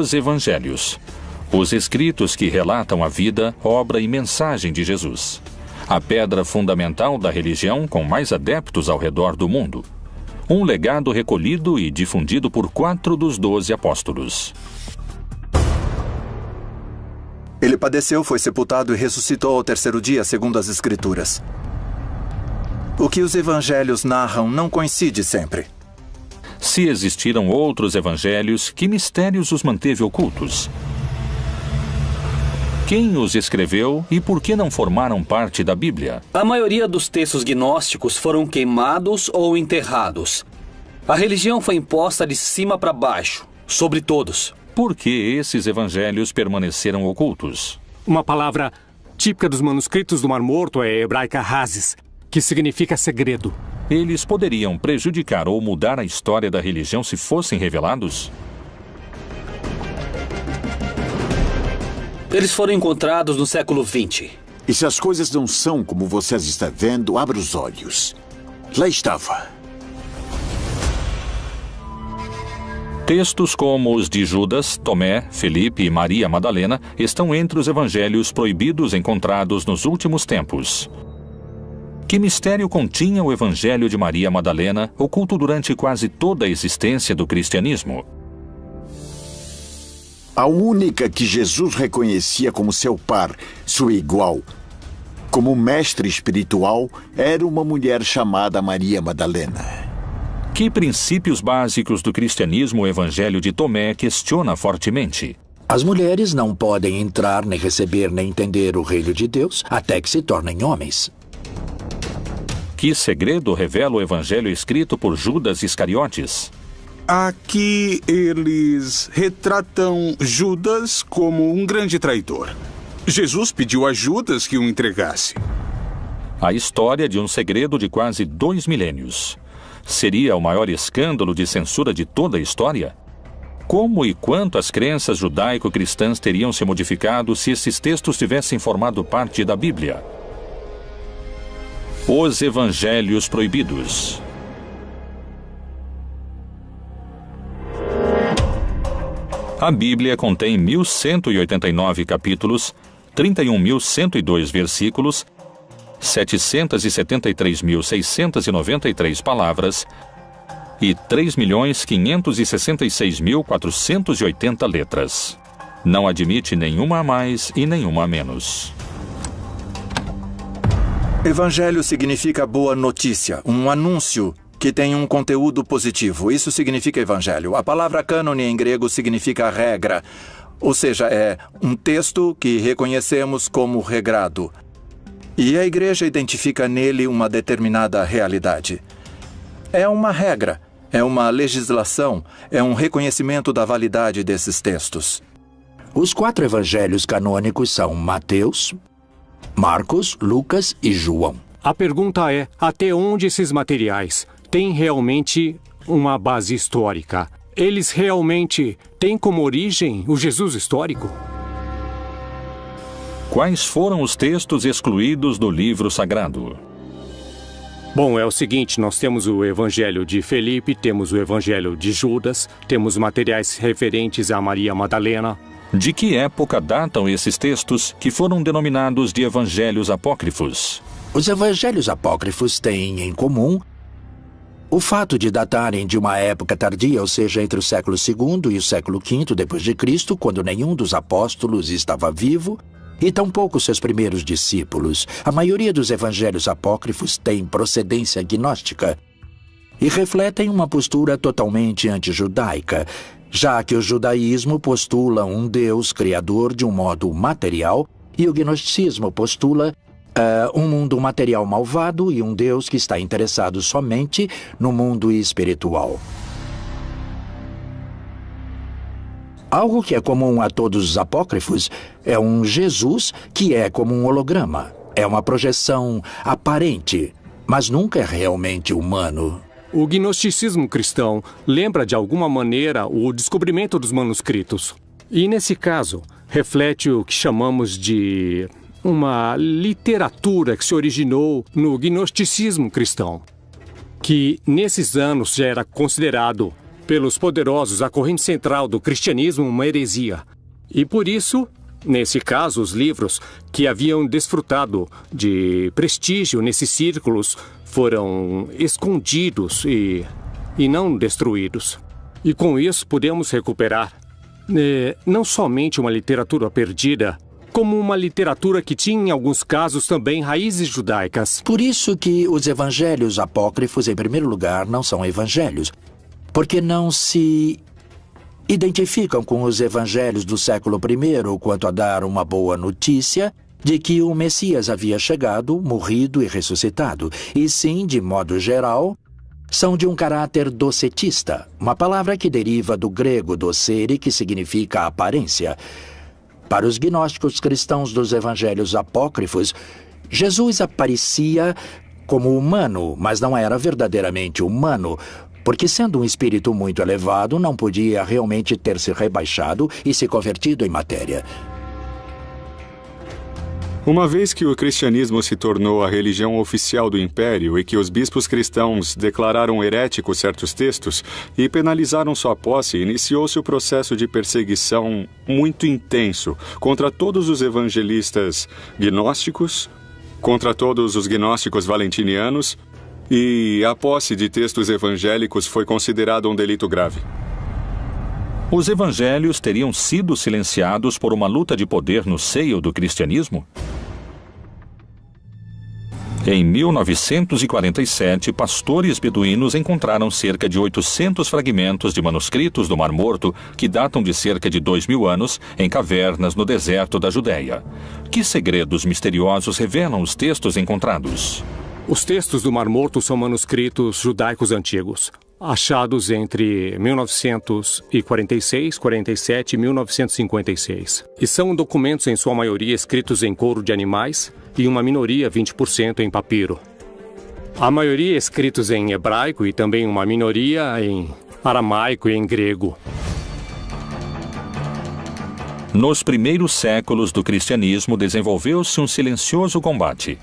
Os Evangelhos. Os escritos que relatam a vida, obra e mensagem de Jesus. A pedra fundamental da religião com mais adeptos ao redor do mundo. Um legado recolhido e difundido por 4 dos 12 apóstolos. Ele padeceu, foi sepultado e ressuscitou ao 3º dia, segundo as Escrituras. O que os evangelhos narram não coincide sempre. Se existiram outros evangelhos, que mistérios os manteve ocultos? Quem os escreveu e por que não formaram parte da Bíblia? A maioria dos textos gnósticos foram queimados ou enterrados. A religião foi imposta de cima para baixo, sobre todos. Por que esses evangelhos permaneceram ocultos? Uma palavra típica dos manuscritos do Mar Morto é a hebraica hazes, que significa segredo. Eles poderiam prejudicar ou mudar a história da religião se fossem revelados? Eles foram encontrados no século XX. E se as coisas não são como vocês estão vendo, abra os olhos. Lá estava. Textos como os de Judas, Tomé, Felipe e Maria Madalena estão entre os evangelhos proibidos encontrados nos últimos tempos. Que mistério continha o evangelho de Maria Madalena, oculto durante quase toda a existência do cristianismo? A única que Jesus reconhecia como seu par, sua igual, como mestre espiritual, era uma mulher chamada Maria Madalena. Que princípios básicos do cristianismo o evangelho de Tomé questiona fortemente? As mulheres não podem entrar, nem receber, nem entender o reino de Deus até que se tornem homens. Que segredo revela o evangelho escrito por Judas Iscariotes? Aqui eles retratam Judas como um grande traidor. Jesus pediu a Judas que o entregasse. A história de um segredo de quase 2 milênios. Seria o maior escândalo de censura de toda a história? Como e quanto as crenças judaico-cristãs teriam se modificado se esses textos tivessem formado parte da Bíblia? Os Evangelhos Proibidos. A Bíblia contém 1.189 capítulos, 31.102 versículos, 773.693 palavras e 3.566.480 letras. Não admite nenhuma a mais e nenhuma a menos. Evangelho significa boa notícia, um anúncio que tem um conteúdo positivo. Isso significa evangelho. A palavra cânone em grego significa regra, ou seja, é um texto que reconhecemos como regrado. E a igreja identifica nele uma determinada realidade. É uma regra, é uma legislação, é um reconhecimento da validade desses textos. Os 4 evangelhos canônicos são Mateus, Marcos, Lucas e João. A pergunta é, até onde esses materiais têm realmente uma base histórica? Eles realmente têm como origem o Jesus histórico? Quais foram os textos excluídos do livro sagrado? Bom, é o seguinte, nós temos o Evangelho de Felipe, temos o Evangelho de Judas, temos materiais referentes a Maria Madalena. De que época datam esses textos que foram denominados de evangelhos apócrifos? Os evangelhos apócrifos têm em comum o fato de datarem de uma época tardia, ou seja, entre o século II e o século V depois de Cristo, quando nenhum dos apóstolos estava vivo, e tampouco seus primeiros discípulos. A maioria dos evangelhos apócrifos tem procedência gnóstica e refletem uma postura totalmente antijudaica, já que o judaísmo postula um Deus criador de um modo material e o gnosticismo postula um mundo material malvado e um Deus que está interessado somente no mundo espiritual. Algo que é comum a todos os apócrifos é um Jesus que é como um holograma. É uma projeção aparente, mas nunca é realmente humano. O gnosticismo cristão lembra de alguma maneira o descobrimento dos manuscritos. E nesse caso, reflete o que chamamos de uma literatura que se originou no gnosticismo cristão, que nesses anos já era considerado pelos poderosos a corrente central do cristianismo uma heresia. E por isso, nesse caso, os livros que haviam desfrutado de prestígio nesses círculos foram escondidos e não destruídos. E com isso podemos recuperar não somente uma literatura perdida, como uma literatura que tinha, em alguns casos, também raízes judaicas. Por isso que os evangelhos apócrifos, em primeiro lugar, não são evangelhos, porque não se identificam com os evangelhos do século I quanto a dar uma boa notícia de que o Messias havia chegado, morrido e ressuscitado, e sim, de modo geral, são de um caráter docetista, uma palavra que deriva do grego docere, que significa aparência. Para os gnósticos cristãos dos evangelhos apócrifos, Jesus aparecia como humano, mas não era verdadeiramente humano, porque sendo um espírito muito elevado, não podia realmente ter se rebaixado e se convertido em matéria. Uma vez que o cristianismo se tornou a religião oficial do império e que os bispos cristãos declararam heréticos certos textos e penalizaram sua posse, iniciou-se o processo de perseguição muito intenso contra todos os evangelistas gnósticos, contra todos os gnósticos valentinianos, e a posse de textos evangélicos foi considerada um delito grave. Os evangelhos teriam sido silenciados por uma luta de poder no seio do cristianismo? Em 1947, pastores beduínos encontraram cerca de 800 fragmentos de manuscritos do Mar Morto que datam de cerca de 2000 anos em cavernas no deserto da Judéia. Que segredos misteriosos revelam os textos encontrados? Os textos do Mar Morto são manuscritos judaicos antigos, achados entre 1946, 47 e 1956. E são documentos, em sua maioria, escritos em couro de animais e uma minoria, 20%, em papiro. A maioria escritos em hebraico e também uma minoria em aramaico e em grego. Nos primeiros séculos do cristianismo desenvolveu-se um silencioso combate.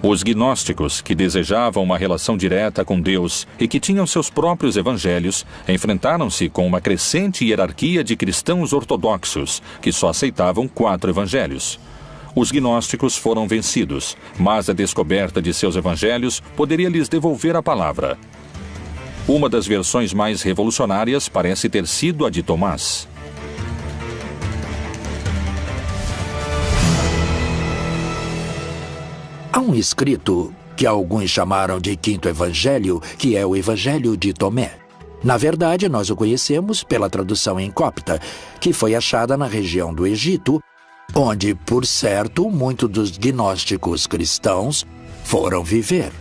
Os gnósticos, que desejavam uma relação direta com Deus e que tinham seus próprios evangelhos, enfrentaram-se com uma crescente hierarquia de cristãos ortodoxos, que só aceitavam 4 evangelhos. Os gnósticos foram vencidos, mas a descoberta de seus evangelhos poderia lhes devolver a palavra. Uma das versões mais revolucionárias parece ter sido a de Tomás. Há um escrito que alguns chamaram de Quinto Evangelho, que é o Evangelho de Tomé. Na verdade, nós o conhecemos pela tradução em copta, que foi achada na região do Egito, onde, por certo, muitos dos gnósticos cristãos foram viver.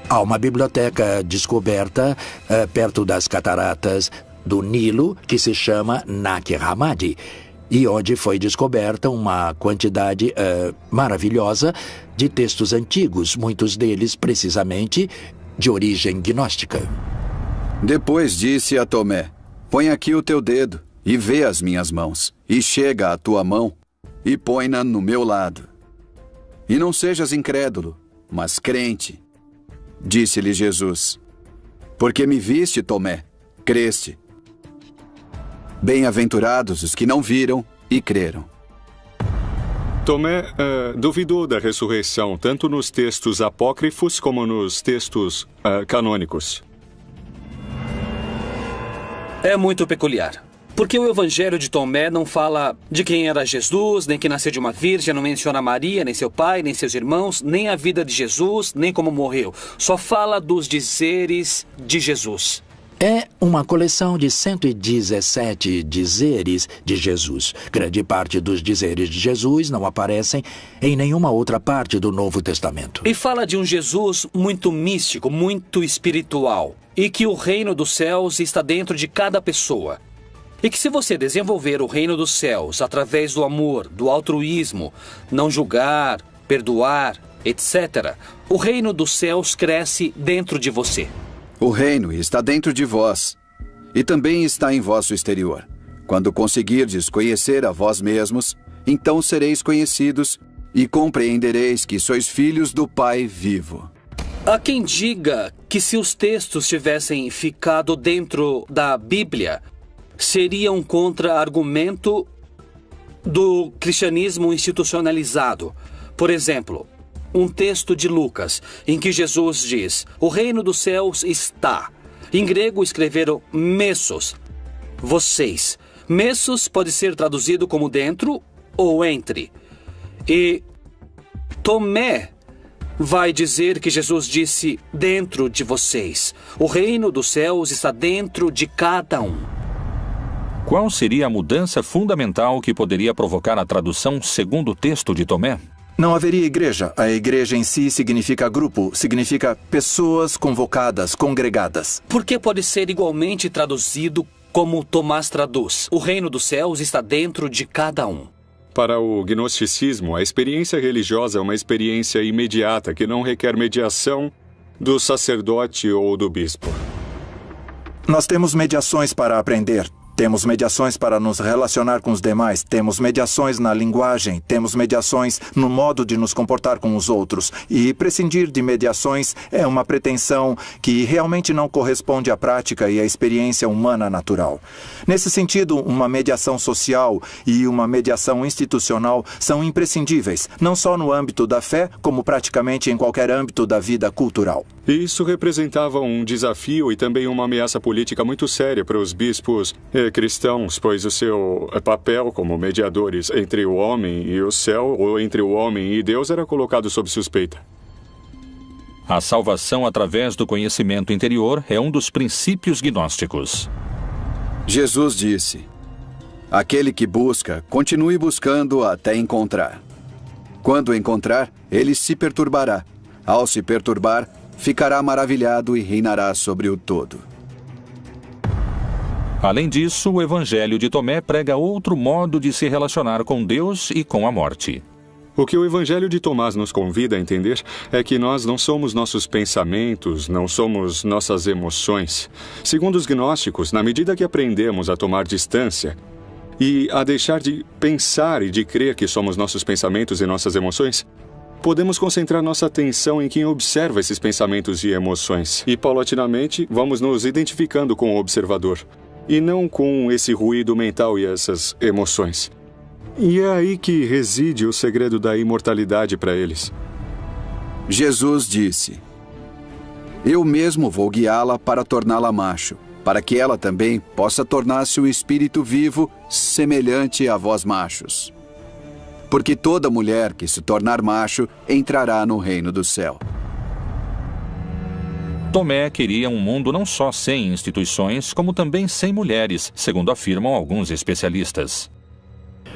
Há uma biblioteca descoberta perto das cataratas do Nilo, que se chama Nag Hammadi, e onde foi descoberta uma quantidade maravilhosa de textos antigos, muitos deles, precisamente, de origem gnóstica. Depois disse a Tomé: põe aqui o teu dedo e vê as minhas mãos, e chega a tua mão e põe-na no meu lado. E não sejas incrédulo, mas crente. Disse-lhe Jesus: porque me viste, Tomé, creste. Bem-aventurados os que não viram e creram. Tomé duvidou da ressurreição, tanto nos textos apócrifos como nos textos canônicos. É muito peculiar, porque o Evangelho de Tomé não fala de quem era Jesus, nem que nasceu de uma virgem, não menciona Maria, nem seu pai, nem seus irmãos, nem a vida de Jesus, nem como morreu. Só fala dos dizeres de Jesus. É uma coleção de 117 dizeres de Jesus. Grande parte dos dizeres de Jesus não aparecem em nenhuma outra parte do Novo Testamento. E fala de um Jesus muito místico, muito espiritual, e que o reino dos céus está dentro de cada pessoa. E que se você desenvolver o reino dos céus através do amor, do altruísmo, não julgar, perdoar, etc., o reino dos céus cresce dentro de você. O reino está dentro de vós, e também está em vosso exterior. Quando conseguirdes conhecer a vós mesmos, então sereis conhecidos e compreendereis que sois filhos do Pai vivo. Há quem diga que se os textos tivessem ficado dentro da Bíblia, seria um contra-argumento do cristianismo institucionalizado. Por exemplo, um texto de Lucas, em que Jesus diz: o reino dos céus está. Em grego escreveram mesos, vocês. Mesos pode ser traduzido como dentro ou entre. E Tomé vai dizer que Jesus disse dentro de vocês. O reino dos céus está dentro de cada um. Qual seria a mudança fundamental que poderia provocar a tradução segundo o texto de Tomé? Não haveria igreja. A igreja em si significa grupo, significa pessoas convocadas, congregadas. Por que pode ser igualmente traduzido como Tomás traduz? O reino dos céus está dentro de cada um. Para o gnosticismo, a experiência religiosa é uma experiência imediata que não requer mediação do sacerdote ou do bispo. Nós temos mediações para aprender. Temos mediações para nos relacionar com os demais, temos mediações na linguagem, temos mediações no modo de nos comportar com os outros. E prescindir de mediações é uma pretensão que realmente não corresponde à prática e à experiência humana natural. Nesse sentido, uma mediação social e uma mediação institucional são imprescindíveis, não só no âmbito da fé, como praticamente em qualquer âmbito da vida cultural. Isso representava um desafio e também uma ameaça política muito séria para os bispos cristãos, pois o seu papel como mediadores entre o homem e o céu, ou entre o homem e Deus, era colocado sob suspeita. A salvação através do conhecimento interior é um dos princípios gnósticos. Jesus disse: aquele que busca, continue buscando até encontrar. Quando encontrar, ele se perturbará. Ao se perturbar, ficará maravilhado e reinará sobre o todo. Além disso, o Evangelho de Tomé prega outro modo de se relacionar com Deus e com a morte. O que o Evangelho de Tomás nos convida a entender é que nós não somos nossos pensamentos, não somos nossas emoções. Segundo os gnósticos, na medida que aprendemos a tomar distância e a deixar de pensar e de crer que somos nossos pensamentos e nossas emoções, podemos concentrar nossa atenção em quem observa esses pensamentos e emoções. E, paulatinamente, vamos nos identificando com o observador, e não com esse ruído mental e essas emoções. E é aí que reside o segredo da imortalidade para eles. Jesus disse: eu mesmo vou guiá-la para torná-la macho, para que ela também possa tornar-se um espírito vivo semelhante a vós machos. Porque toda mulher que se tornar macho entrará no reino do céu. Tomé queria um mundo não só sem instituições, como também sem mulheres, segundo afirmam alguns especialistas.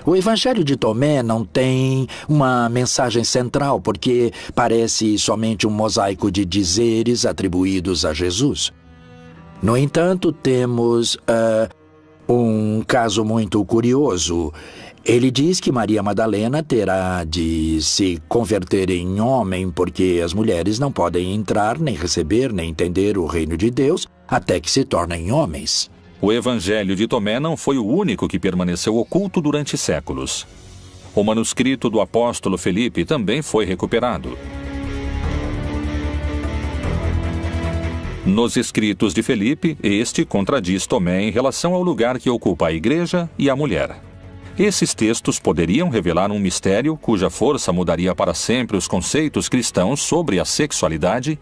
O Evangelho de Tomé não tem uma mensagem central, porque parece somente um mosaico de dizeres atribuídos a Jesus. No entanto, temos um caso muito curioso. Ele diz que Maria Madalena terá de se converter em homem porque as mulheres não podem entrar, nem receber, nem entender o reino de Deus até que se tornem homens. O Evangelho de Tomé não foi o único que permaneceu oculto durante séculos. O manuscrito do apóstolo Felipe também foi recuperado. Nos escritos de Felipe, este contradiz Tomé em relação ao lugar que ocupa a igreja e a mulher. Esses textos poderiam revelar um mistério cuja força mudaria para sempre os conceitos cristãos sobre a sexualidade?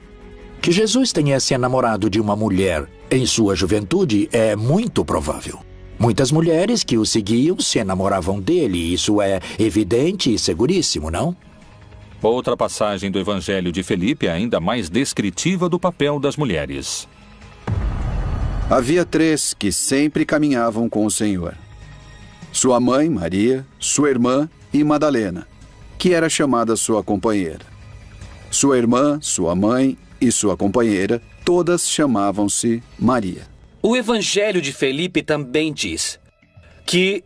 Que Jesus tenha se enamorado de uma mulher em sua juventude é muito provável. Muitas mulheres que o seguiam se enamoravam dele, isso é evidente e seguríssimo, não? Outra passagem do Evangelho de Felipe é ainda mais descritiva do papel das mulheres. Havia 3 que sempre caminhavam com o Senhor: sua mãe, Maria, sua irmã e Madalena, que era chamada sua companheira. Sua irmã, sua mãe e sua companheira, todas chamavam-se Maria. O Evangelho de Felipe também diz que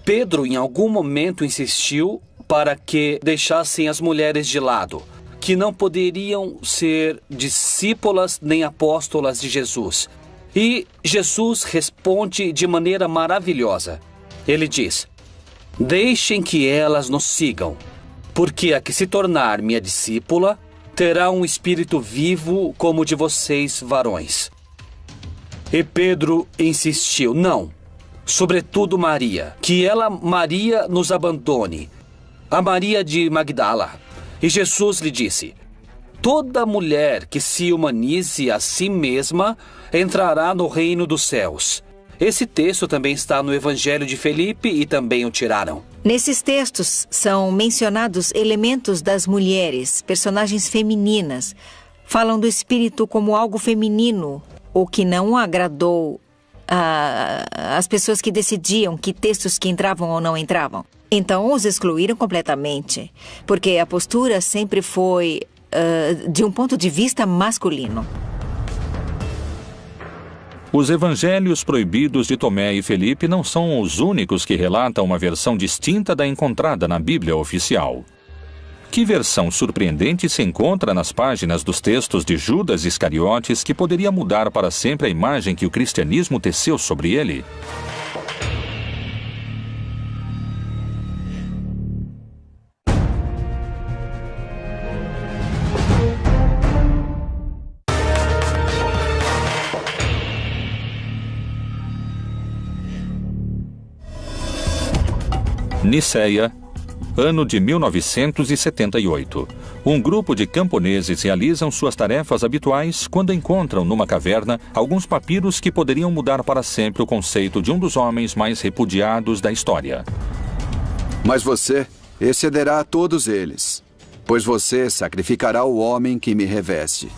Pedro, em algum momento, insistiu para que deixassem as mulheres de lado, que não poderiam ser discípulas nem apóstolas de Jesus. E Jesus responde de maneira maravilhosa. Ele diz: deixem que elas nos sigam, porque a que se tornar minha discípula terá um espírito vivo como o de vocês, varões. E Pedro insistiu, não, sobretudo Maria, que ela, Maria, nos abandone, a Maria de Magdala. E Jesus lhe disse, toda mulher que se humanize a si mesma entrará no reino dos céus. Esse texto também está no Evangelho de Felipe e também o tiraram. Nesses textos são mencionados elementos das mulheres, personagens femininas. Falam do espírito como algo feminino, o que não agradou às pessoas que decidiam que textos que entravam ou não entravam. Então os excluíram completamente, porque a postura sempre foi de um ponto de vista masculino. Os evangelhos proibidos de Tomé e Felipe não são os únicos que relatam uma versão distinta da encontrada na Bíblia oficial. Que versão surpreendente se encontra nas páginas dos textos de Judas Iscariotes que poderia mudar para sempre a imagem que o cristianismo teceu sobre ele? Niceia, ano de 1978. Um grupo de camponeses realizam suas tarefas habituais quando encontram numa caverna alguns papiros que poderiam mudar para sempre o conceito de um dos homens mais repudiados da história. Mas você excederá a todos eles, pois você sacrificará o homem que me reveste.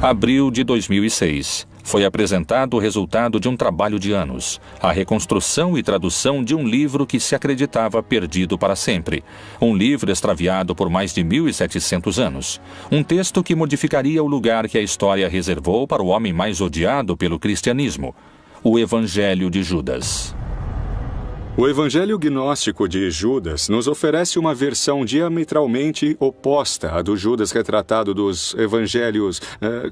Abril de 2006. Foi apresentado o resultado de um trabalho de anos, a reconstrução e tradução de um livro que se acreditava perdido para sempre. Um livro extraviado por mais de 1.700 anos. Um texto que modificaria o lugar que a história reservou para o homem mais odiado pelo cristianismo, o Evangelho de Judas. O Evangelho Gnóstico de Judas nos oferece uma versão diametralmente oposta à do Judas retratado dos evangelhos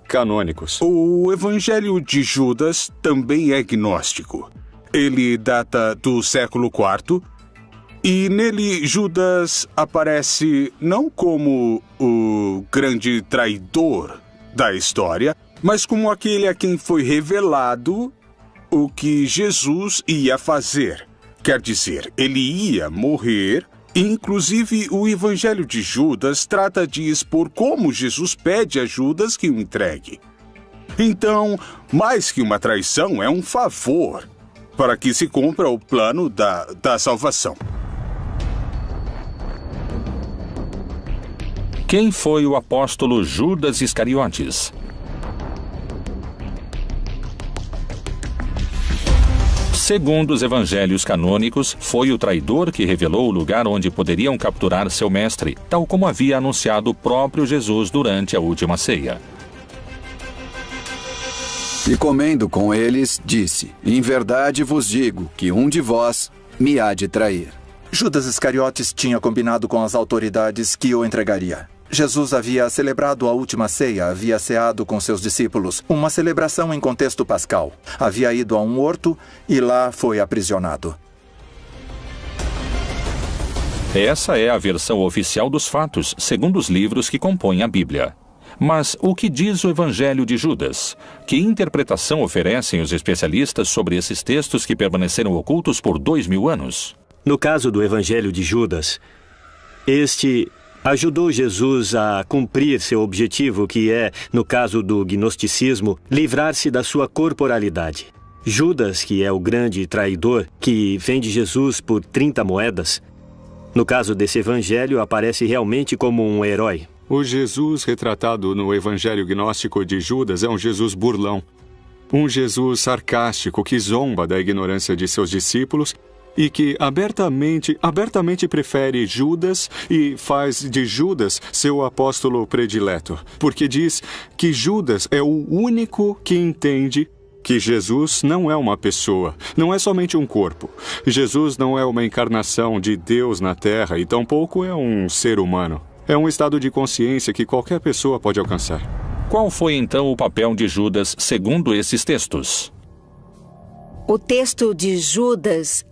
canônicos. O Evangelho de Judas também é gnóstico. Ele data do século IV e nele Judas aparece não como o grande traidor da história, mas como aquele a quem foi revelado o que Jesus ia fazer. Quer dizer, ele ia morrer. Inclusive, o Evangelho de Judas trata de expor como Jesus pede a Judas que o entregue. Então, mais que uma traição, é um favor para que se cumpra o plano da salvação. Quem foi o apóstolo Judas Iscariotes? Segundo os evangelhos canônicos, foi o traidor que revelou o lugar onde poderiam capturar seu mestre, tal como havia anunciado o próprio Jesus durante a última ceia. E comendo com eles, disse, em verdade vos digo que um de vós me há de trair. Judas Iscariotes tinha combinado com as autoridades que o entregaria. Jesus havia celebrado a última ceia, havia ceado com seus discípulos, uma celebração em contexto pascal. Havia ido a um horto e lá foi aprisionado. Essa é a versão oficial dos fatos, segundo os livros que compõem a Bíblia. Mas o que diz o Evangelho de Judas? Que interpretação oferecem os especialistas sobre esses textos que permaneceram ocultos por 2000 anos? No caso do Evangelho de Judas, este ajudou Jesus a cumprir seu objetivo, que é, no caso do gnosticismo, livrar-se da sua corporalidade. Judas, que é o grande traidor, que vende Jesus por 30 moedas, no caso desse evangelho, aparece realmente como um herói. O Jesus retratado no Evangelho Gnóstico de Judas é um Jesus burlão. Um Jesus sarcástico que zomba da ignorância de seus discípulos e que abertamente prefere Judas e faz de Judas seu apóstolo predileto, porque diz que Judas é o único que entende que Jesus não é uma pessoa, não é somente um corpo. Jesus não é uma encarnação de Deus na Terra e tampouco é um ser humano. É um estado de consciência que qualquer pessoa pode alcançar. Qual foi então o papel de Judas segundo esses textos? O texto de Judas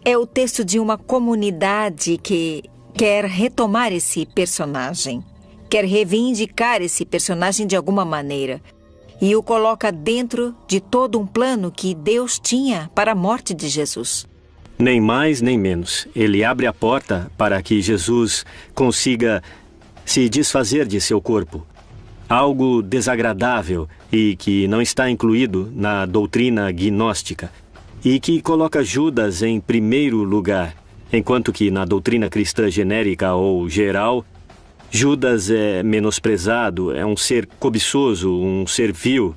é o texto de uma comunidade que quer retomar esse personagem, quer reivindicar esse personagem de alguma maneira e o coloca dentro de todo um plano que Deus tinha para a morte de Jesus. Nem mais nem menos. Ele abre a porta para que Jesus consiga se desfazer de seu corpo. Algo desagradável e que não está incluído na doutrina gnóstica e que coloca Judas em primeiro lugar, enquanto que na doutrina cristã genérica ou geral, Judas é menosprezado, é um ser cobiçoso, um ser vil,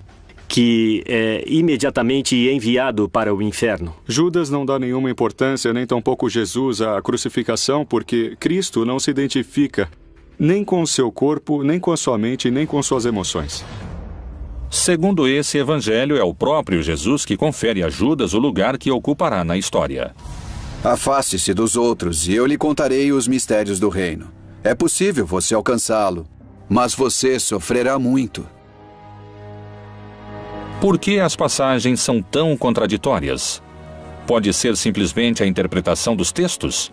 que é imediatamente enviado para o inferno. Judas não dá nenhuma importância, nem tampouco Jesus, à crucificação, porque Cristo não se identifica nem com o seu corpo, nem com a sua mente, nem com suas emoções. Segundo esse evangelho, é o próprio Jesus que confere a Judas o lugar que ocupará na história. Afaste-se dos outros e eu lhe contarei os mistérios do reino. É possível você alcançá-lo, mas você sofrerá muito. Por que as passagens são tão contraditórias? Pode ser simplesmente a interpretação dos textos?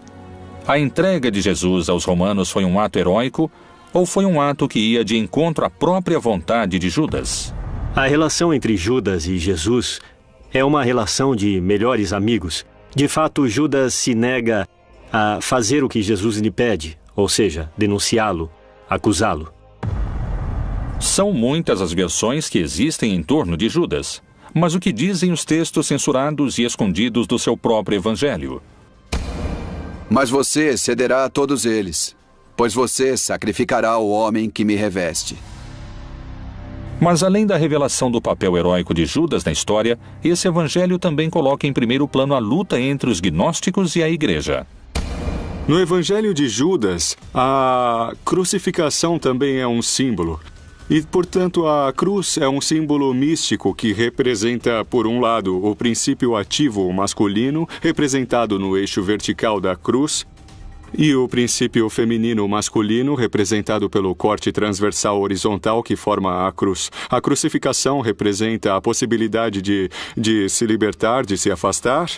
A entrega de Jesus aos romanos foi um ato heróico ou foi um ato que ia de encontro à própria vontade de Judas? A relação entre Judas e Jesus é uma relação de melhores amigos. De fato, Judas se nega a fazer o que Jesus lhe pede, ou seja, denunciá-lo, acusá-lo. São muitas as versões que existem em torno de Judas. Mas o que dizem os textos censurados e escondidos do seu próprio evangelho? Mas você cederá a todos eles, pois você sacrificará o homem que me reveste. Mas além da revelação do papel heróico de Judas na história, esse evangelho também coloca em primeiro plano a luta entre os gnósticos e a igreja. No evangelho de Judas, a crucificação também é um símbolo. E, portanto, a cruz é um símbolo místico que representa, por um lado, o princípio ativo masculino, representado no eixo vertical da cruz, e o princípio feminino masculino, representado pelo corte transversal horizontal que forma a cruz. A crucificação representa a possibilidade de se libertar, de se afastar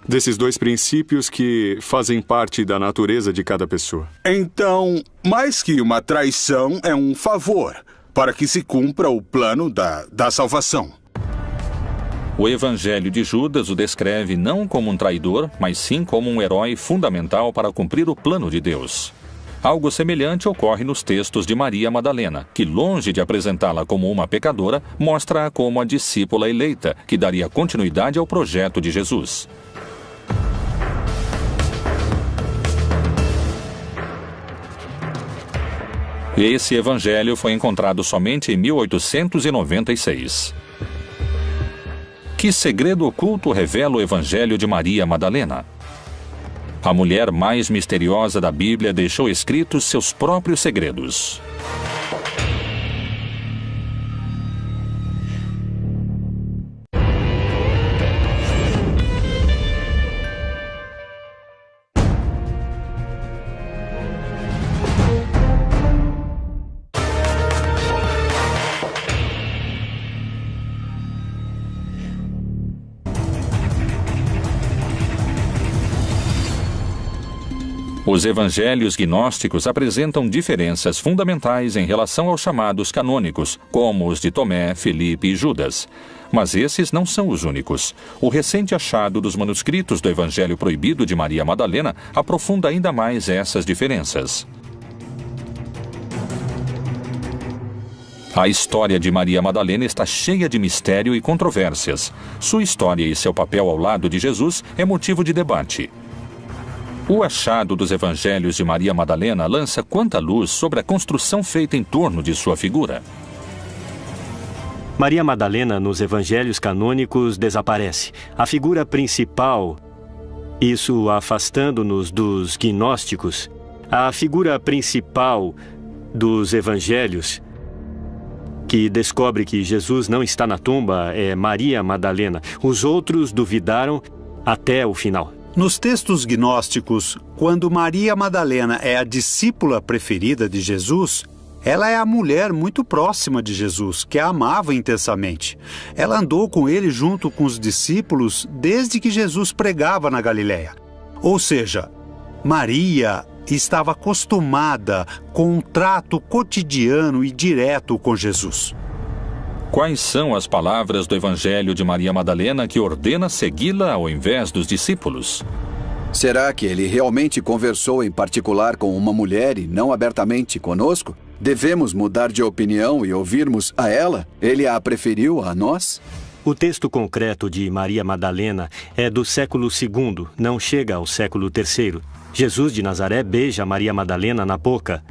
desses dois princípios que fazem parte da natureza de cada pessoa. Então, mais que uma traição, é um favor para que se cumpra o plano da salvação. O evangelho de Judas o descreve não como um traidor, mas sim como um herói fundamental para cumprir o plano de Deus. Algo semelhante ocorre nos textos de Maria Madalena, que, longe de apresentá-la como uma pecadora, mostra-a como a discípula eleita, que daria continuidade ao projeto de Jesus. Esse evangelho foi encontrado somente em 1896. Que segredo oculto revela o evangelho de Maria Madalena? A mulher mais misteriosa da Bíblia deixou escritos seus próprios segredos. Os evangelhos gnósticos apresentam diferenças fundamentais em relação aos chamados canônicos, como os de Tomé, Felipe e Judas. Mas esses não são os únicos. O recente achado dos manuscritos do Evangelho Proibido de Maria Madalena aprofunda ainda mais essas diferenças. A história de Maria Madalena está cheia de mistério e controvérsias. Sua história e seu papel ao lado de Jesus é motivo de debate. O achado dos evangelhos de Maria Madalena lança quanta luz sobre a construção feita em torno de sua figura. Maria Madalena, nos evangelhos canônicos, desaparece. A figura principal, isso afastando-nos dos gnósticos, a figura principal dos evangelhos, que descobre que Jesus não está na tumba, é Maria Madalena. Os outros duvidaram até o final. Nos textos gnósticos, quando Maria Madalena é a discípula preferida de Jesus, ela é a mulher muito próxima de Jesus, que a amava intensamente. Ela andou com ele junto com os discípulos desde que Jesus pregava na Galileia. Ou seja, Maria estava acostumada com um trato cotidiano e direto com Jesus. Quais são as palavras do Evangelho de Maria Madalena que ordena segui-la ao invés dos discípulos? Será que ele realmente conversou em particular com uma mulher e não abertamente conosco? Devemos mudar de opinião e ouvirmos a ela? Ele a preferiu a nós? O texto concreto de Maria Madalena é do século II, não chega ao século III. Jesus de Nazaré beija Maria Madalena na boca,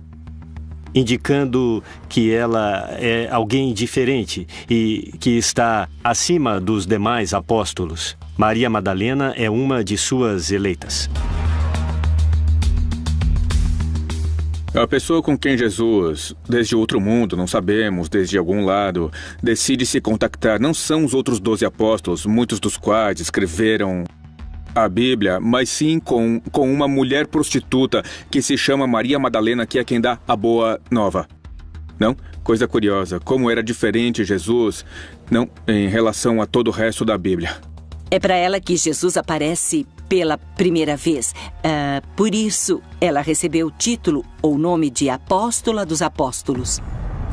indicando que ela é alguém diferente e que está acima dos demais apóstolos. Maria Madalena é uma de suas eleitas. A pessoa com quem Jesus, desde outro mundo, não sabemos, desde algum lado, decide se contactar não são os outros 12 apóstolos, muitos dos quais escreveram a Bíblia, mas sim com uma mulher prostituta que se chama Maria Madalena, que é quem dá a boa nova. Não? Coisa curiosa, como era diferente Jesus, não, em relação a todo o resto da Bíblia. É para ela que Jesus aparece pela primeira vez. Por isso, ela recebeu o título ou nome de Apóstola dos Apóstolos.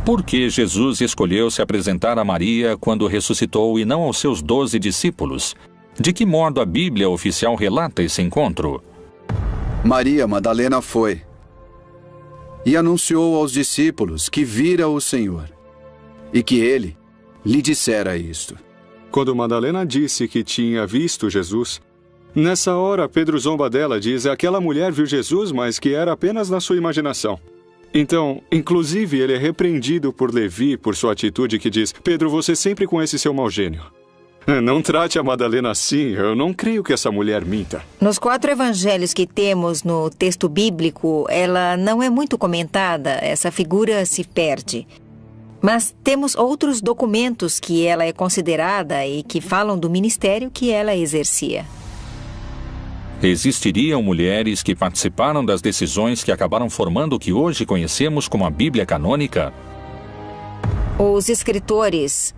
Por que Jesus escolheu se apresentar a Maria quando ressuscitou e não aos seus 12 discípulos? De que modo a Bíblia oficial relata esse encontro? Maria Madalena foi e anunciou aos discípulos que vira o Senhor e que ele lhe dissera isto. Quando Madalena disse que tinha visto Jesus, nessa hora Pedro zomba dela, diz: aquela mulher viu Jesus, mas que era apenas na sua imaginação. Então, inclusive, ele é repreendido por Levi por sua atitude que diz: Pedro, você sempre com esse seu mau gênio. Não trate a Madalena assim, eu não creio que essa mulher minta. Nos 4 evangelhos que temos no texto bíblico, ela não é muito comentada, essa figura se perde. Mas temos outros documentos que ela é considerada e que falam do ministério que ela exercia. Existiriam mulheres que participaram das decisões que acabaram formando o que hoje conhecemos como a Bíblia canônica? Os escritores,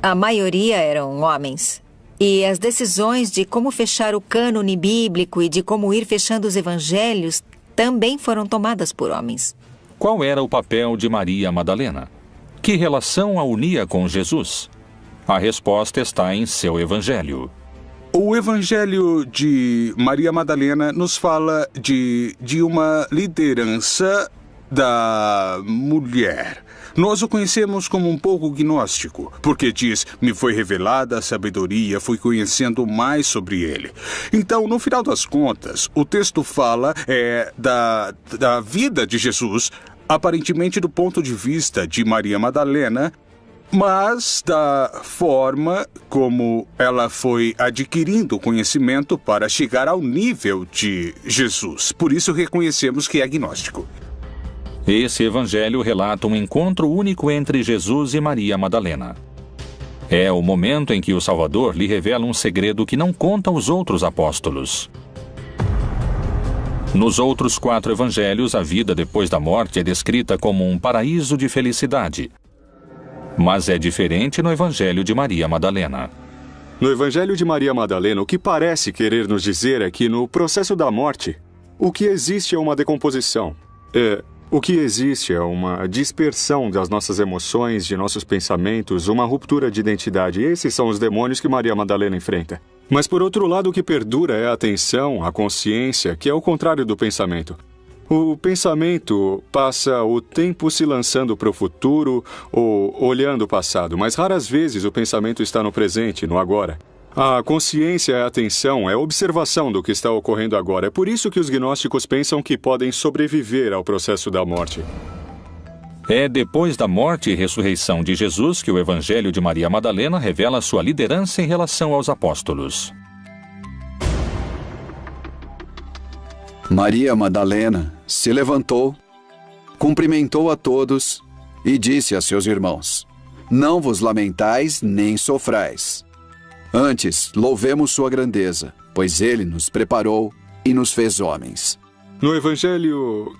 a maioria eram homens. E as decisões de como fechar o cânone bíblico e de como ir fechando os evangelhos também foram tomadas por homens. Qual era o papel de Maria Madalena? Que relação a unia com Jesus? A resposta está em seu evangelho. O Evangelho de Maria Madalena nos fala de uma liderança da mulher. Nós o conhecemos como um pouco gnóstico, porque diz: me foi revelada a sabedoria, fui conhecendo mais sobre ele. Então, no final das contas, o texto fala da vida de Jesus, aparentemente do ponto de vista de Maria Madalena, mas da forma como ela foi adquirindo conhecimento para chegar ao nível de Jesus. Por isso reconhecemos que é agnóstico. Esse evangelho relata um encontro único entre Jesus e Maria Madalena. É o momento em que o Salvador lhe revela um segredo que não conta aos outros apóstolos. Nos outros 4 evangelhos, a vida depois da morte é descrita como um paraíso de felicidade. Mas é diferente no Evangelho de Maria Madalena. No Evangelho de Maria Madalena, o que parece querer nos dizer é que no processo da morte, o que existe é uma decomposição. O que existe é uma dispersão das nossas emoções, de nossos pensamentos, uma ruptura de identidade. Esses são os demônios que Maria Madalena enfrenta. Mas, por outro lado, o que perdura é a atenção, a consciência, que é o contrário do pensamento. O pensamento passa o tempo se lançando para o futuro ou olhando o passado, mas raras vezes o pensamento está no presente, no agora. A consciência é a atenção, é a observação do que está ocorrendo agora. É por isso que os gnósticos pensam que podem sobreviver ao processo da morte. É depois da morte e ressurreição de Jesus que o Evangelho de Maria Madalena revela sua liderança em relação aos apóstolos. Maria Madalena se levantou, cumprimentou a todos e disse a seus irmãos: não vos lamentais nem sofrais. Antes, louvemos sua grandeza, pois ele nos preparou e nos fez homens. No Evangelho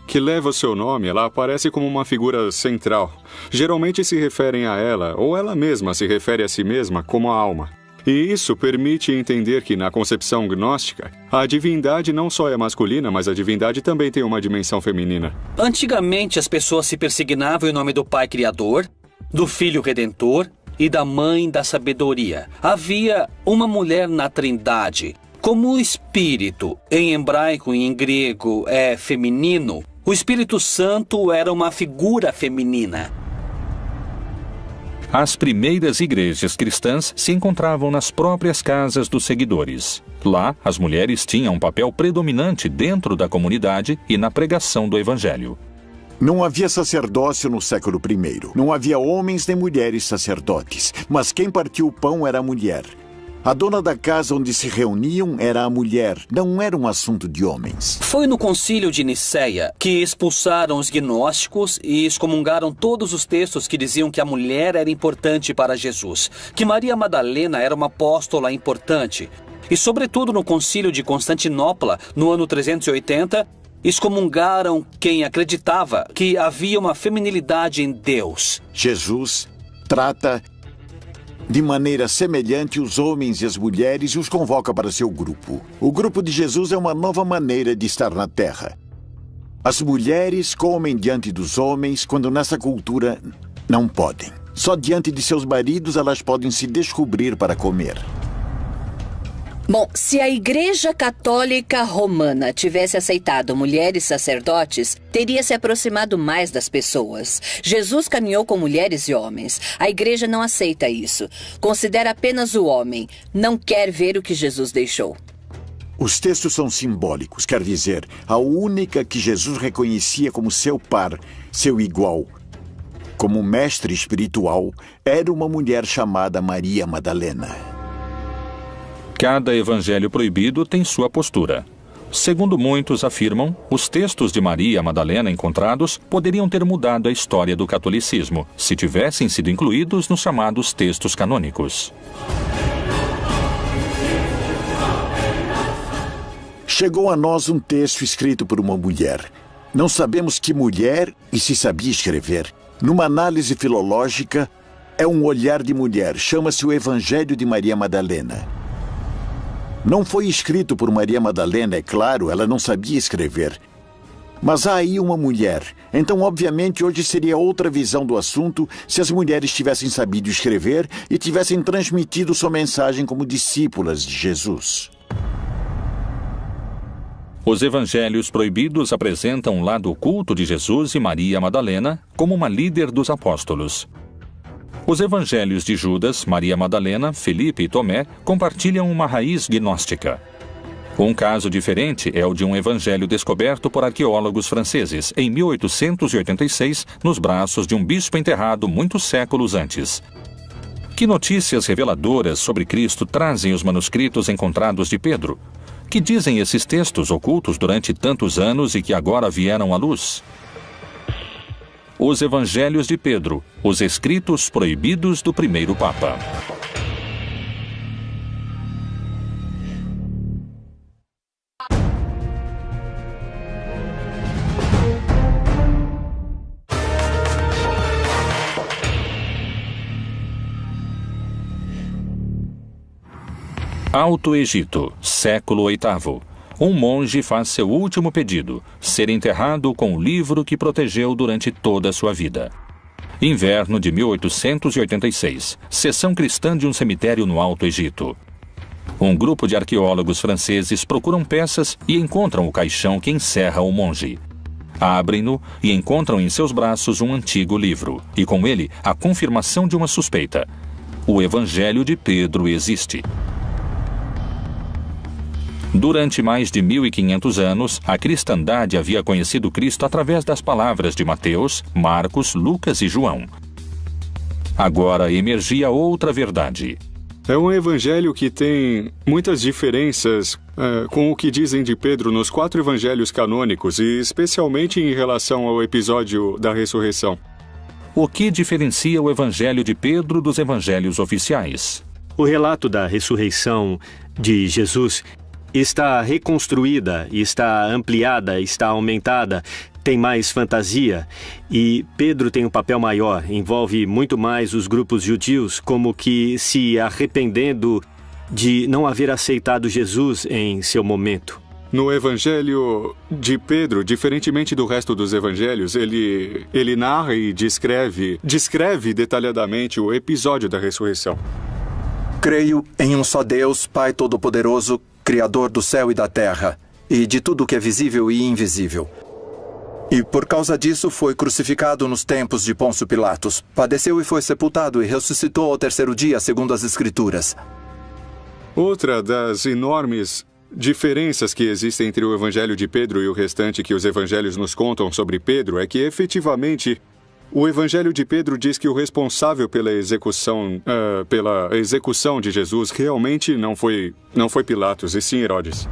que leva o seu nome, ela aparece como uma figura central. Geralmente se referem a ela, ou ela mesma se refere a si mesma como a alma. E isso permite entender que, na concepção gnóstica, a divindade não só é masculina, mas a divindade também tem uma dimensão feminina. Antigamente, as pessoas se persignavam em nome do Pai Criador, do Filho Redentor e da Mãe da Sabedoria. Havia uma mulher na Trindade. Como o Espírito, em hebraico e em grego, é feminino, o Espírito Santo era uma figura feminina. As primeiras igrejas cristãs se encontravam nas próprias casas dos seguidores. Lá, as mulheres tinham um papel predominante dentro da comunidade e na pregação do Evangelho. Não havia sacerdócio no século I. Não havia homens nem mulheres sacerdotes, mas quem partiu o pão era a mulher. A dona da casa onde se reuniam era a mulher, não era um assunto de homens. Foi no concílio de Nicéia que expulsaram os gnósticos e excomungaram todos os textos que diziam que a mulher era importante para Jesus, que Maria Madalena era uma apóstola importante. E sobretudo no concílio de Constantinopla, no ano 380, excomungaram quem acreditava que havia uma feminilidade em Deus. Jesus trata de maneira semelhante os homens e as mulheres e os convoca para seu grupo. O grupo de Jesus é uma nova maneira de estar na Terra. As mulheres comem diante dos homens quando nessa cultura não podem. Só diante de seus maridos elas podem se descobrir para comer. Bom, se a Igreja Católica Romana tivesse aceitado mulheres sacerdotes, teria se aproximado mais das pessoas. Jesus caminhou com mulheres e homens. A Igreja não aceita isso. Considera apenas o homem. Não quer ver o que Jesus deixou. Os textos são simbólicos, quer dizer, a única que Jesus reconhecia como seu par, seu igual, como mestre espiritual, era uma mulher chamada Maria Madalena. Cada evangelho proibido tem sua postura. Segundo muitos afirmam, os textos de Maria Madalena encontrados poderiam ter mudado a história do catolicismo, se tivessem sido incluídos nos chamados textos canônicos. Chegou a nós um texto escrito por uma mulher. Não sabemos que mulher e se sabia escrever. Numa análise filológica, é um olhar de mulher. Chama-se o Evangelho de Maria Madalena. Não foi escrito por Maria Madalena, é claro, ela não sabia escrever. Mas há aí uma mulher. Então, obviamente, hoje seria outra visão do assunto se as mulheres tivessem sabido escrever e tivessem transmitido sua mensagem como discípulas de Jesus. Os evangelhos proibidos apresentam o lado oculto de Jesus e Maria Madalena como uma líder dos apóstolos. Os evangelhos de Judas, Maria Madalena, Felipe e Tomé compartilham uma raiz gnóstica. Um caso diferente é o de um evangelho descoberto por arqueólogos franceses em 1886, nos braços de um bispo enterrado muitos séculos antes. Que notícias reveladoras sobre Cristo trazem os manuscritos encontrados de Pedro? Que dizem esses textos ocultos durante tantos anos e que agora vieram à luz? Os Evangelhos de Pedro, os escritos proibidos do primeiro Papa. Alto Egito, século VIII. Um monge faz seu último pedido, ser enterrado com o livro que protegeu durante toda a sua vida. Inverno de 1886, sessão cristã de um cemitério no Alto Egito. Um grupo de arqueólogos franceses procuram peças e encontram o caixão que encerra o monge. Abrem-no e encontram em seus braços um antigo livro, e com ele a confirmação de uma suspeita. O Evangelho de Pedro existe. Durante mais de 1500 anos, a cristandade havia conhecido Cristo através das palavras de Mateus, Marcos, Lucas e João. Agora emergia outra verdade. É um evangelho que tem muitas diferenças com o que dizem de Pedro nos 4 evangelhos canônicos, e especialmente em relação ao episódio da ressurreição. O que diferencia o evangelho de Pedro dos evangelhos oficiais? O relato da ressurreição de Jesus está reconstruída, está ampliada, está aumentada, tem mais fantasia, e Pedro tem um papel maior, envolve muito mais os grupos judius, como que se arrependendo de não haver aceitado Jesus em seu momento. No Evangelho de Pedro, diferentemente do resto dos evangelhos, ele narra e descreve detalhadamente o episódio da ressurreição. Creio em um só Deus, Pai Todo-Poderoso, Criador do céu e da terra, e de tudo que é visível e invisível. E por causa disso foi crucificado nos tempos de Pôncio Pilatos. Padeceu e foi sepultado e ressuscitou ao terceiro dia, segundo as Escrituras. Outra das enormes diferenças que existem entre o Evangelho de Pedro e o restante que os evangelhos nos contam sobre Pedro é que, efetivamente, o Evangelho de Pedro diz que o responsável pela execução de Jesus realmente não foi Pilatos, e sim Herodes.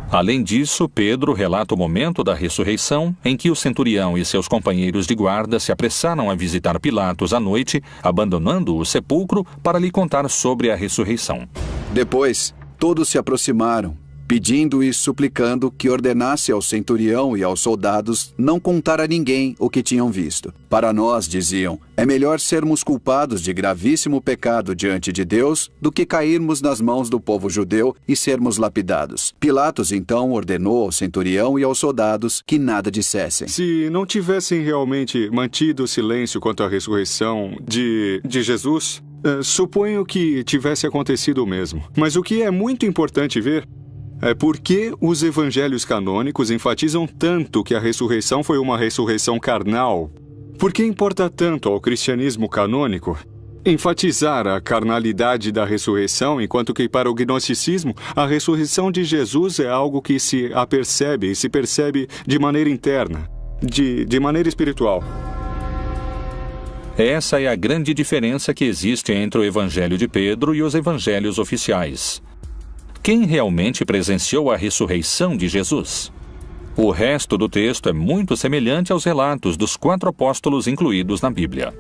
Além disso, Pedro relata o momento da ressurreição em que o centurião e seus companheiros de guarda se apressaram a visitar Pilatos à noite, abandonando o sepulcro para lhe contar sobre a ressurreição. Depois, todos se aproximaram, pedindo e suplicando que ordenasse ao centurião e aos soldados não contar a ninguém o que tinham visto. Para nós, diziam, é melhor sermos culpados de gravíssimo pecado diante de Deus do que cairmos nas mãos do povo judeu e sermos lapidados. Pilatos, então, ordenou ao centurião e aos soldados que nada dissessem. Se não tivessem realmente mantido silêncio quanto à ressurreição de Jesus, suponho que tivesse acontecido o mesmo. Mas o que é muito importante ver é por que os evangelhos canônicos enfatizam tanto que a ressurreição foi uma ressurreição carnal. Por que importa tanto ao cristianismo canônico enfatizar a carnalidade da ressurreição, enquanto que para o gnosticismo a ressurreição de Jesus é algo que se apercebe e se percebe de maneira interna, de maneira espiritual? Essa é a grande diferença que existe entre o Evangelho de Pedro e os evangelhos oficiais. Quem realmente presenciou a ressurreição de Jesus? O resto do texto é muito semelhante aos relatos dos 4 apóstolos incluídos na Bíblia.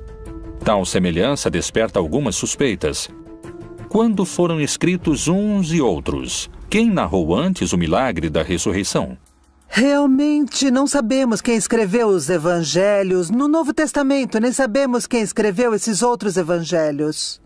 Tal semelhança desperta algumas suspeitas. Quando foram escritos uns e outros? Quem narrou antes o milagre da ressurreição? Realmente não sabemos quem escreveu os evangelhos no Novo Testamento, nem sabemos quem escreveu esses outros evangelhos.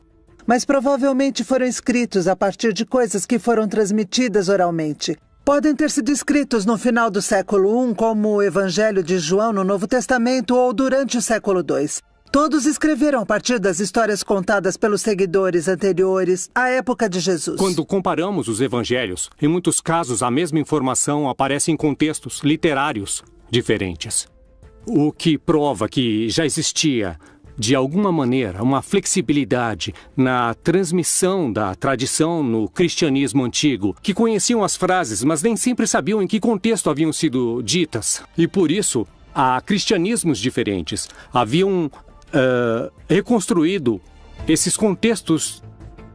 Mas provavelmente foram escritos a partir de coisas que foram transmitidas oralmente. Podem ter sido escritos no final do século I, como o Evangelho de João no Novo Testamento, ou durante o século II. Todos escreveram a partir das histórias contadas pelos seguidores anteriores à época de Jesus. Quando comparamos os evangelhos, em muitos casos a mesma informação aparece em contextos literários diferentes. O que prova que já existia, de alguma maneira, uma flexibilidade na transmissão da tradição no cristianismo antigo, que conheciam as frases, mas nem sempre sabiam em que contexto haviam sido ditas. E por isso, há cristianismos diferentes. Haviam reconstruído esses contextos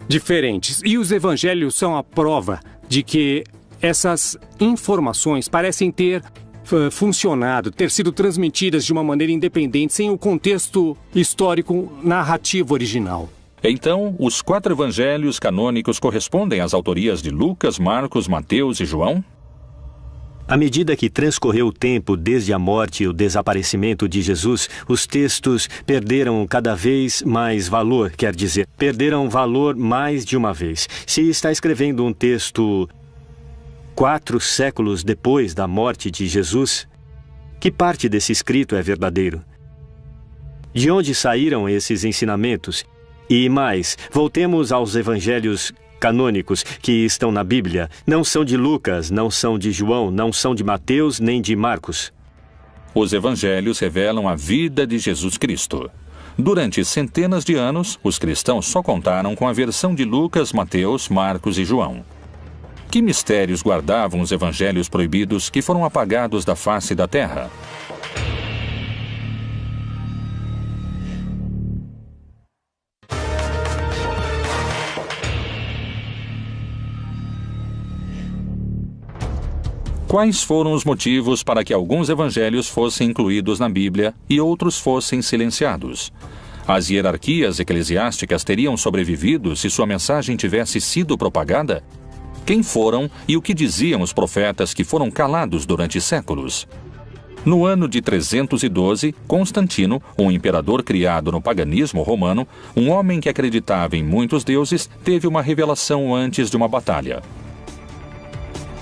diferentes. E os evangelhos são a prova de que essas informações parecem ter funcionado, ter sido transmitidas de uma maneira independente, sem o contexto histórico narrativo original. Então, os 4 evangelhos canônicos correspondem às autorias de Lucas, Marcos, Mateus e João? À medida que transcorreu o tempo desde a morte e o desaparecimento de Jesus, os textos perderam cada vez mais valor, quer dizer, perderam valor mais de uma vez. Se está escrevendo um texto 4 séculos depois da morte de Jesus, que parte desse escrito é verdadeiro? De onde saíram esses ensinamentos? E mais, voltemos aos evangelhos canônicos que estão na Bíblia. Não são de Lucas, não são de João, não são de Mateus nem de Marcos. Os evangelhos revelam a vida de Jesus Cristo. Durante centenas de anos, os cristãos só contaram com a versão de Lucas, Mateus, Marcos e João. Que mistérios guardavam os evangelhos proibidos que foram apagados da face da terra? Quais foram os motivos para que alguns evangelhos fossem incluídos na Bíblia e outros fossem silenciados? As hierarquias eclesiásticas teriam sobrevivido se sua mensagem tivesse sido propagada? Quem foram e o que diziam os profetas que foram calados durante séculos? No ano de 312, Constantino, um imperador criado no paganismo romano, um homem que acreditava em muitos deuses, teve uma revelação antes de uma batalha.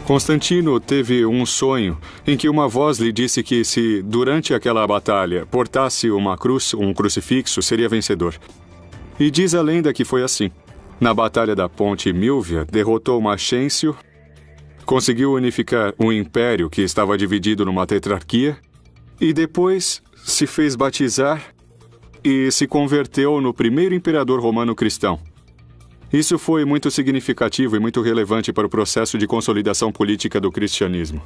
Constantino teve um sonho em que uma voz lhe disse que se, durante aquela batalha, portasse uma cruz, um crucifixo, seria vencedor. E diz a lenda que foi assim. Na batalha da Ponte Milvia, derrotou Maxêncio, conseguiu unificar um império que estava dividido numa tetrarquia e depois se fez batizar e se converteu no primeiro imperador romano cristão. Isso foi muito significativo e muito relevante para o processo de consolidação política do cristianismo.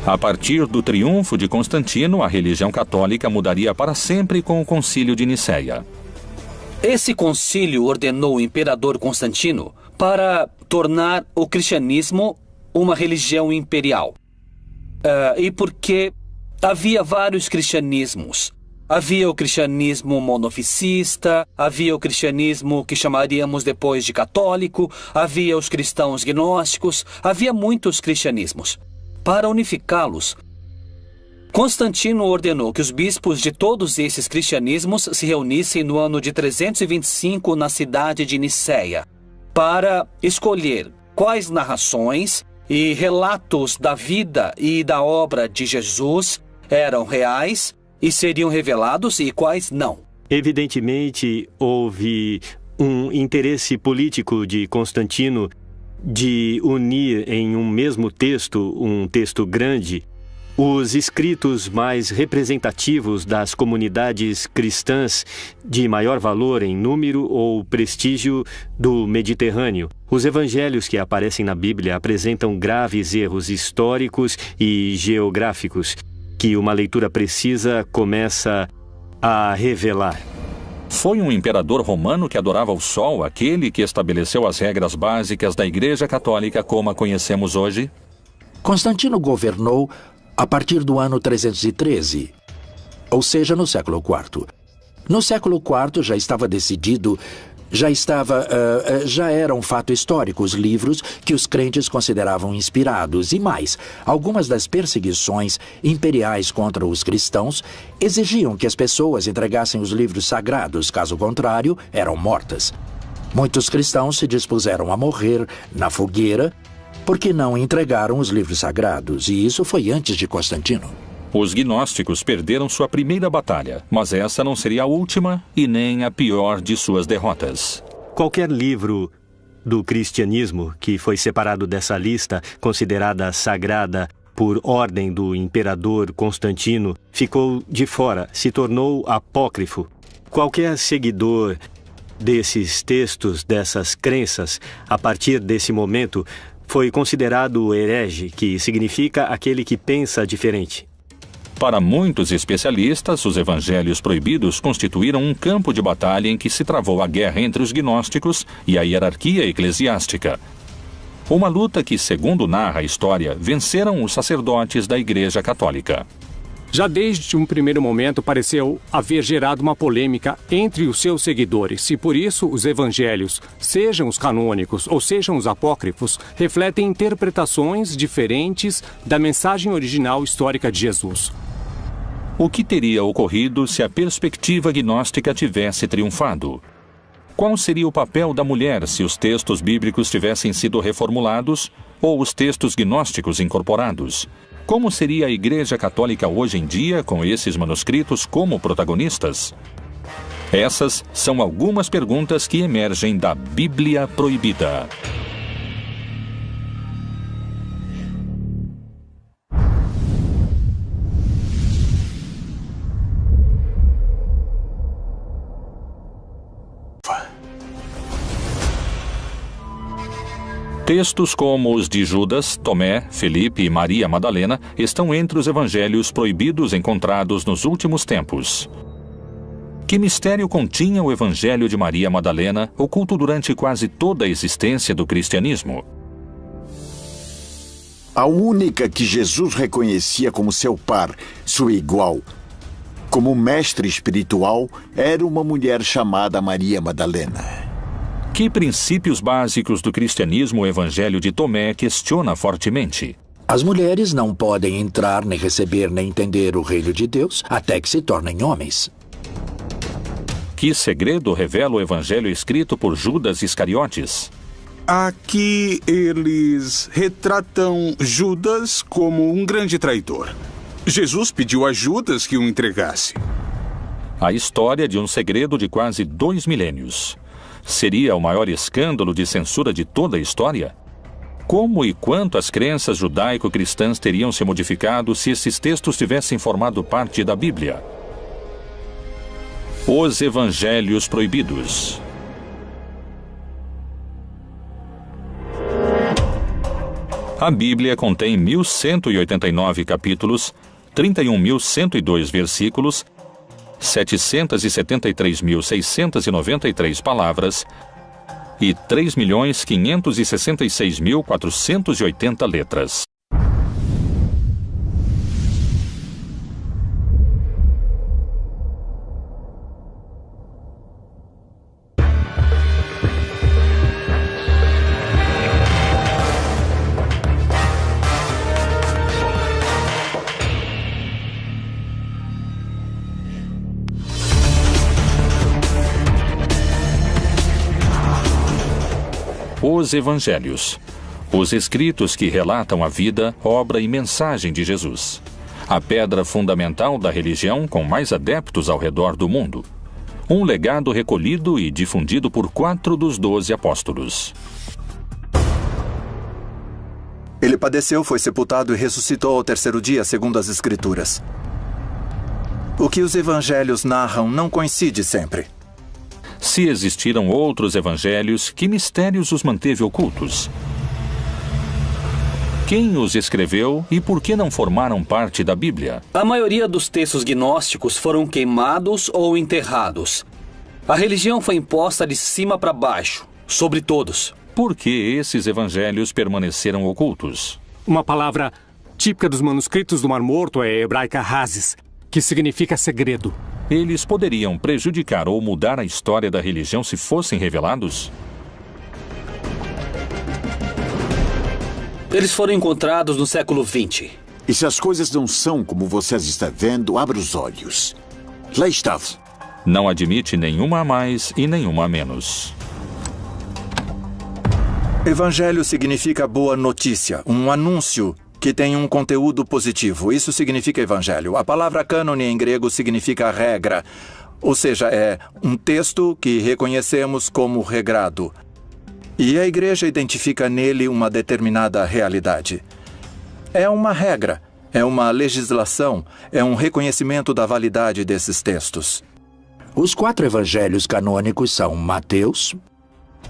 A partir do triunfo de Constantino, a religião católica mudaria para sempre com o Concílio de Nicéia. Esse concílio ordenou o imperador Constantino para tornar o cristianismo uma religião imperial. E porque havia vários cristianismos. Havia o cristianismo monofisista, havia o cristianismo que chamaríamos depois de católico, havia os cristãos gnósticos, havia muitos cristianismos. Para unificá-los, Constantino ordenou que os bispos de todos esses cristianismos se reunissem no ano de 325 na cidade de Nicéia, para escolher quais narrações e relatos da vida e da obra de Jesus eram reais e seriam revelados e quais não. Evidentemente, houve um interesse político de Constantino de unir em um mesmo texto, um texto grande, os escritos mais representativos das comunidades cristãs de maior valor em número ou prestígio do Mediterrâneo. Os evangelhos que aparecem na Bíblia apresentam graves erros históricos e geográficos que uma leitura precisa começa a revelar. Foi um imperador romano que adorava o sol, aquele que estabeleceu as regras básicas da Igreja Católica como a conhecemos hoje? Constantino governou a partir do ano 313, ou seja, no século IV. No século IV já estava decidido, já era um fato histórico os livros que os crentes consideravam inspirados. E mais, algumas das perseguições imperiais contra os cristãos exigiam que as pessoas entregassem os livros sagrados, caso contrário, eram mortas. Muitos cristãos se dispuseram a morrer na fogueira porque não entregaram os livros sagrados, e isso foi antes de Constantino. Os gnósticos perderam sua primeira batalha, mas essa não seria a última e nem a pior de suas derrotas. Qualquer livro do cristianismo que foi separado dessa lista, considerada sagrada por ordem do imperador Constantino, ficou de fora, se tornou apócrifo. Qualquer seguidor desses textos, dessas crenças, a partir desse momento, foi considerado herege, que significa aquele que pensa diferente. Para muitos especialistas, os evangelhos proibidos constituíram um campo de batalha em que se travou a guerra entre os gnósticos e a hierarquia eclesiástica. Uma luta que, segundo narra a história, venceram os sacerdotes da Igreja Católica. Já desde um primeiro momento pareceu haver gerado uma polêmica entre os seus seguidores, e por isso os evangelhos, sejam os canônicos ou sejam os apócrifos, refletem interpretações diferentes da mensagem original histórica de Jesus. O que teria ocorrido se a perspectiva gnóstica tivesse triunfado? Qual seria o papel da mulher se os textos bíblicos tivessem sido reformulados ou os textos gnósticos incorporados? Como seria a Igreja Católica hoje em dia com esses manuscritos como protagonistas? Essas são algumas perguntas que emergem da Bíblia Proibida. Textos como os de Judas, Tomé, Felipe e Maria Madalena estão entre os evangelhos proibidos encontrados nos últimos tempos. Que mistério continha o evangelho de Maria Madalena, oculto durante quase toda a existência do cristianismo? A única que Jesus reconhecia como seu par, sua igual, como mestre espiritual, era uma mulher chamada Maria Madalena. Que princípios básicos do cristianismo o Evangelho de Tomé questiona fortemente? As mulheres não podem entrar, nem receber, nem entender o reino de Deus até que se tornem homens. Que segredo revela o evangelho escrito por Judas Iscariotes? Aqui eles retratam Judas como um grande traidor. Jesus pediu a Judas que o entregasse. A história de um segredo de quase 2 milênios. Seria o maior escândalo de censura de toda a história? Como e quanto as crenças judaico-cristãs teriam se modificado se esses textos tivessem formado parte da Bíblia? Os Evangelhos Proibidos. A Bíblia contém 1.189 capítulos, 31.102 versículos, 773.693 palavras e 3.566.480 letras. Os Evangelhos. Os escritos que relatam a vida, obra e mensagem de Jesus. A pedra fundamental da religião com mais adeptos ao redor do mundo. Um legado recolhido e difundido por 4 dos 12 apóstolos. Ele padeceu, foi sepultado e ressuscitou ao 3º dia, segundo as Escrituras. O que os evangelhos narram não coincide sempre. Se existiram outros evangelhos, que mistérios os manteve ocultos? Quem os escreveu e por que não formaram parte da Bíblia? A maioria dos textos gnósticos foram queimados ou enterrados. A religião foi imposta de cima para baixo, sobre todos. Por que esses evangelhos permaneceram ocultos? Uma palavra típica dos manuscritos do Mar Morto é hebraica hazes, que significa segredo. Eles poderiam prejudicar ou mudar a história da religião se fossem revelados? Eles foram encontrados no século XX. E se as coisas não são como vocês estão vendo, abra os olhos. Lá estava. Não admite nenhuma a mais e nenhuma a menos. Evangelho significa boa notícia, um anúncio que tem um conteúdo positivo. Isso significa evangelho. A palavra cânone em grego significa regra, ou seja, é um texto que reconhecemos como regrado. E a igreja identifica nele uma determinada realidade. É uma regra, é uma legislação, é um reconhecimento da validade desses textos. Os 4 evangelhos canônicos são Mateus,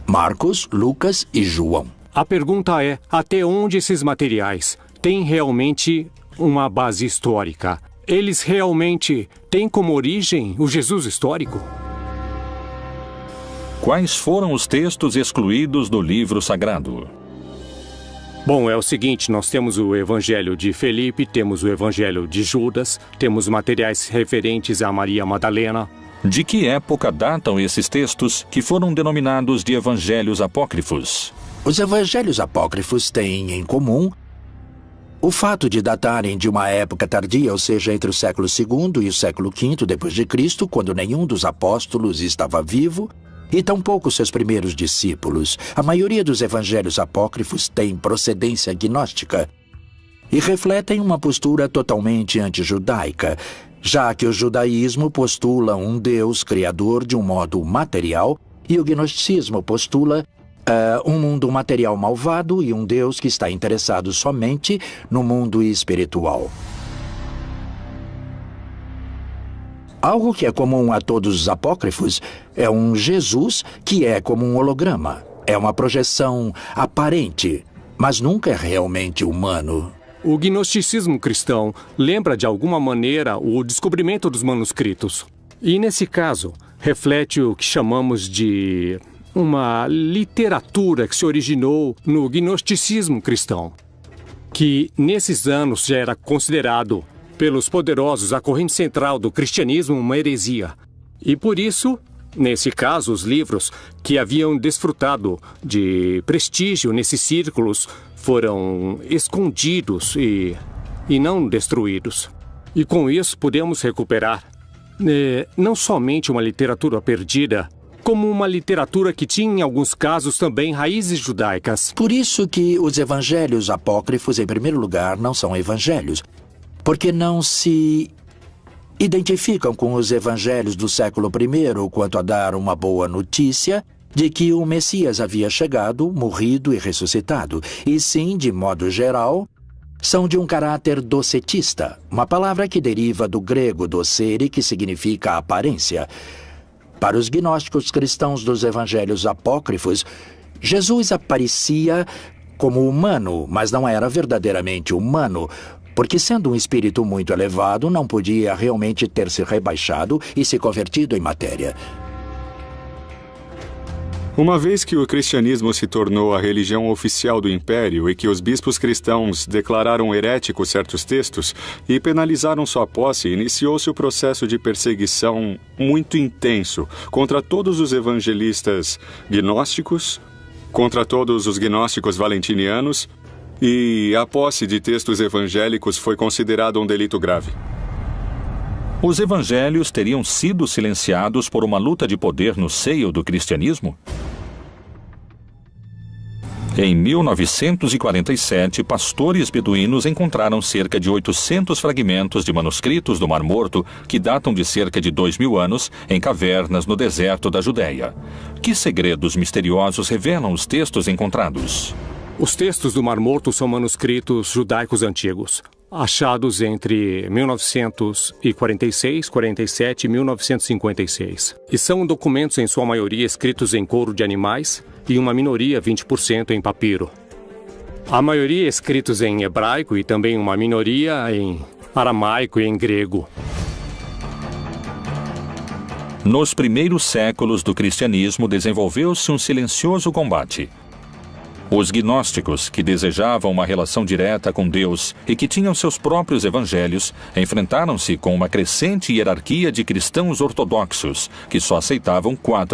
Marcos, Lucas e João. A pergunta é, até onde esses materiais têm realmente uma base histórica? Eles realmente têm como origem o Jesus histórico? Quais foram os textos excluídos do livro sagrado? Bom, é o seguinte, nós temos o Evangelho de Felipe, temos o Evangelho de Judas, temos materiais referentes a Maria Madalena. De que época datam esses textos que foram denominados de evangelhos apócrifos? Os evangelhos apócrifos têm em comum o fato de datarem de uma época tardia, ou seja, entre o século II e o século V depois de Cristo, quando nenhum dos apóstolos estava vivo, e tampouco seus primeiros discípulos. A maioria dos evangelhos apócrifos tem procedência gnóstica e refletem uma postura totalmente antijudaica, já que o judaísmo postula um Deus criador de um modo material e o gnosticismo postula um mundo material malvado e um Deus que está interessado somente no mundo espiritual. Algo que é comum a todos os apócrifos é um Jesus que é como um holograma. É uma projeção aparente, mas nunca é realmente humano. O gnosticismo cristão lembra de alguma maneira o descobrimento dos manuscritos. E nesse caso, reflete o que chamamos de uma literatura que se originou no gnosticismo cristão, que nesses anos já era considerado pelos poderosos a corrente central do cristianismo uma heresia. E por isso Nesse caso, os livros que haviam desfrutado de prestígio nesses círculos foram escondidos e não destruídos. E com isso podemos recuperar não somente uma literatura perdida, como uma literatura que tinha, em alguns casos, também raízes judaicas. Por isso que os evangelhos apócrifos, em primeiro lugar, não são evangelhos, porque não se identificam com os evangelhos do século I quanto a dar uma boa notícia de que o Messias havia chegado, morrido e ressuscitado, e sim, de modo geral, são de um caráter docetista, uma palavra que deriva do grego docere, que significa aparência. Para os gnósticos cristãos dos evangelhos apócrifos, Jesus aparecia como humano, mas não era verdadeiramente humano, porque, sendo um espírito muito elevado, não podia realmente ter se rebaixado e se convertido em matéria. Uma vez que o cristianismo se tornou a religião oficial do império e que os bispos cristãos declararam heréticos certos textos e penalizaram sua posse, iniciou-se o processo de perseguição muito intenso contra todos os evangelistas gnósticos, contra todos os gnósticos valentinianos, e a posse de textos evangélicos foi considerada um delito grave. Os evangelhos teriam sido silenciados por uma luta de poder no seio do cristianismo? Em 1947, pastores beduínos encontraram cerca de 800 fragmentos de manuscritos do Mar Morto que datam de cerca de 2000 anos em cavernas no deserto da Judéia. Que segredos misteriosos revelam os textos encontrados? Os textos do Mar Morto são manuscritos judaicos antigos, achados entre 1946, 47 e 1956. E são documentos, em sua maioria, escritos em couro de animais e uma minoria, 20%, em papiro. A maioria escritos em hebraico e também uma minoria em aramaico e em grego. Nos primeiros séculos do cristianismo desenvolveu-se um silencioso combate. Os gnósticos, que desejavam uma relação direta com Deus e que tinham seus próprios evangelhos, enfrentaram-se com uma crescente hierarquia de cristãos ortodoxos, que só aceitavam 4